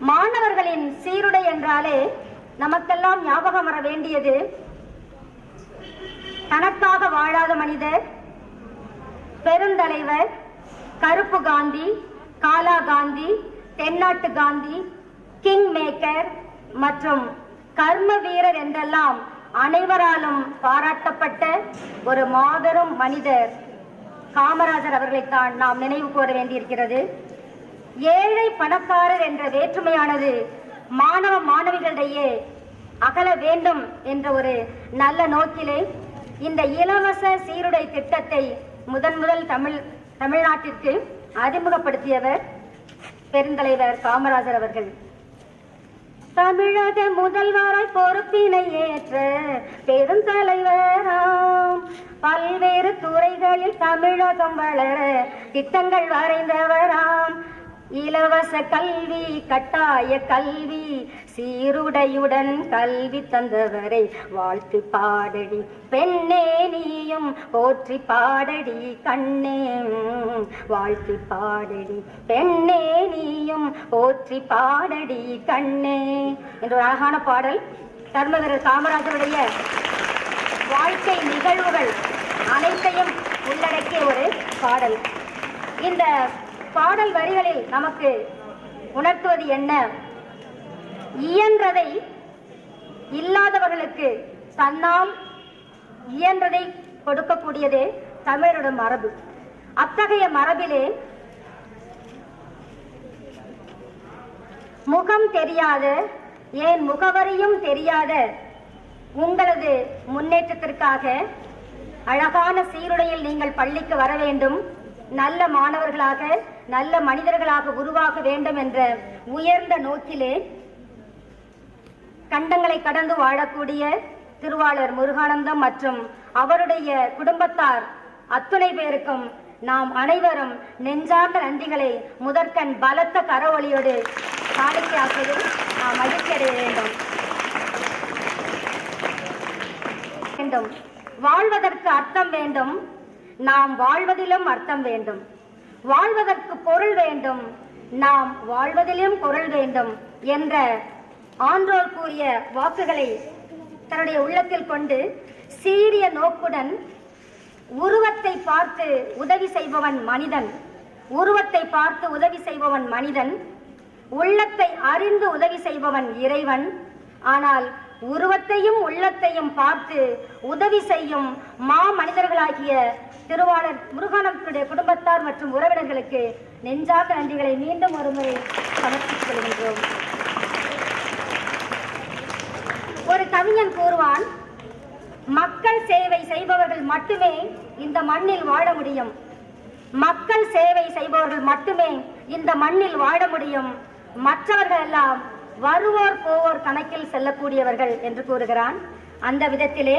மாணவர்களின் சீருடை என்றாலே நமக்கெல்லாம் ஞாபகம் வர வேண்டியது தனக்காக வாழாத மனிதர், பெருந்தலைவர், கருப்பு காந்தி, காலா காந்தி, தென்னாட்டு காந்தி, கிங் மேக்கர் மற்றும் கர்ம வீரர் என்றெல்லாம் அனைவராலும் பாராட்டப்பட்ட ஒரு மாபெரும் மனிதர் காமராஜர் அவர்களைத்தான் நாம் நினைவு கூற வேண்டியிருக்கிறது. ஏழை பணக்காரர் என்ற வேற்றுமையானது மாணவ மாணவிகளிடையே அகல வேண்டும் என்ற ஒரு நல்ல நோக்கிலே இந்த இலவச சீருடை திட்டத்தை முதல் தமிழ்நாட்டிற்கு அறிமுகப்படுத்தியவர் பெருந்தலைவர் காமராஜர் அவர்கள். தமிழக முதல்வராய் பொறுப்பினை ஏற்ற பெருந்தலைவராம், பல்வேறு துறைகளில் தமிழகம் வளர திட்டங்கள் வரைந்தவராம். இலவச கல்வி, கட்டாய கல்வி, சீருடையுடன் கல்வி தந்தவரை வாழ்த்து பாடடி பெண்ணே, நீயும் போற்றி பாடடி கண்ணே, வாழ்த்து பாடடி பெண்ணே, நீயும் போற்றி பாடடி கண்ணே என்ற ஒரு அழகான பாடல் கர்மவீரர் காமராஜருடைய வாழ்க்கை நிகழ்வுகள் அனைத்தையும் உள்ளடக்கிய ஒரு பாடல். இந்த பாடல் வரிகளில் நமக்கு உணர்த்துவது என்ன? இயன்றதை இல்லாதவர்களுக்கு தன்னால் இயன்றதை கொடுக்கக்கூடியதே தமிழரோட மரபு. அத்தகைய மரபிலே முகம் தெரியாத, ஏன் முகவரியும் தெரியாத உங்களது முன்னேற்றத்திற்காக அழகான சீருடையில் நீங்கள் பள்ளிக்கு வர வேண்டும், நல்ல மாணவர்களாக நல்ல மனிதர்களாக உருவாக வேண்டும் என்ற உயர்ந்த நோக்கிலே கண்டங்களை கடந்து வாழக்கூடிய திருவாளர் முருகானந்தம் மற்றும் அவருடைய குடும்பத்தார் அத்துணை பேருக்கும் நாம் அனைவரும் நெஞ்சார்ந்த நன்றிகளை முதற்கண் பலத்த கரவொலியோடு காணிக்கையாக்குவதில் நாம் மகிழ்ச்சி அடைய வேண்டும். வாழ்வதற்கு அர்த்தம் வேண்டும், நாம் வாழ்வதிலும் அர்த்தம் வேண்டும். வாழ்வதற்கு பொருள் வேண்டும், நாம் வாழ்வதிலும் பொருள் வேண்டும் என்ற ஆன்றோர் கூறிய வாக்குகளை தன்னுடைய உள்ளத்தில் கொண்டு சீரிய நோக்குடன் உருவத்தை பார்த்து உதவி செய்பவன் மனிதன், உருவத்தை பார்த்து உதவி செய்பவன் மனிதன், உள்ளத்தை அறிந்து உதவி செய்பவன் இறைவன். ஆனால் உருவத்தையும் உள்ளத்தையும் பார்த்து உதவி செய்யும் மனிதர்களாகிய திருவாளர் முருகானந்தனுடைய குடும்பத்தார் மற்றும் உறவினர்களுக்கு நெஞ்சார்ந்த நன்றிகளை மீண்டும் ஒருமுறை சமர்ப்பித்துக் கொள்கின்றோம். ஒரு கவிஞன் கூறுவான், மக்கள் சேவை செய்பவர்கள் மட்டுமே இந்த மண்ணில் வாழ முடியும், மக்கள் சேவை செய்பவர்கள் மட்டுமே இந்த மண்ணில் வாழ முடியும், மற்றவர்கள் எல்லாம் வருவோர் போவோர் கணக்கில் செல்லக்கூடியவர்கள் என்று கூறுகிறான். அந்த விதத்திலே